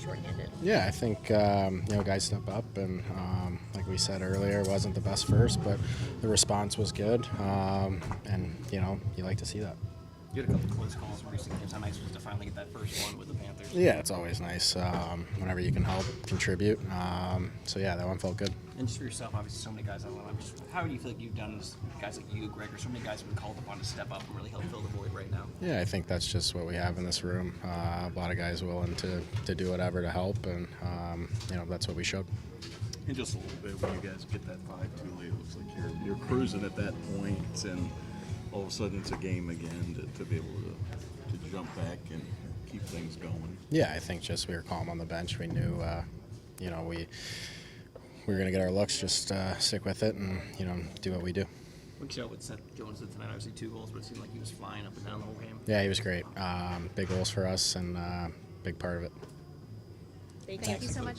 shorthanded? Yeah, I think guys step up, and like we said earlier, it wasn't the best first, but the response was good, and you like to see that. You had a couple close calls in recent games. How nice was it to finally get that first one with the Panthers? Yeah, it's always nice whenever you can help contribute. So yeah, that one felt good. And just for yourself, obviously, so many guys on the line. How do you feel like you've done this? Guys like you, Gregor, so many guys have been called upon to step up and really help fill the void right now. Yeah, I think that's just what we have in this room. A lot of guys willing to do whatever to help, and that's what we showed. And just a little bit, when you guys get that 5-2 lead, it looks like you're cruising at that point, and all of a sudden it's a game again to be able to jump back and keep things going. Yeah, I think just we were calm on the bench. We knew, we were going to get our looks, just stick with it and, do what we do. What can you tell what Seth Jones did tonight? Obviously 2 goals, but it seemed like he was flying up and down the whole game. Yeah, he was great. Big goals for us and big part of it. Thank you so much.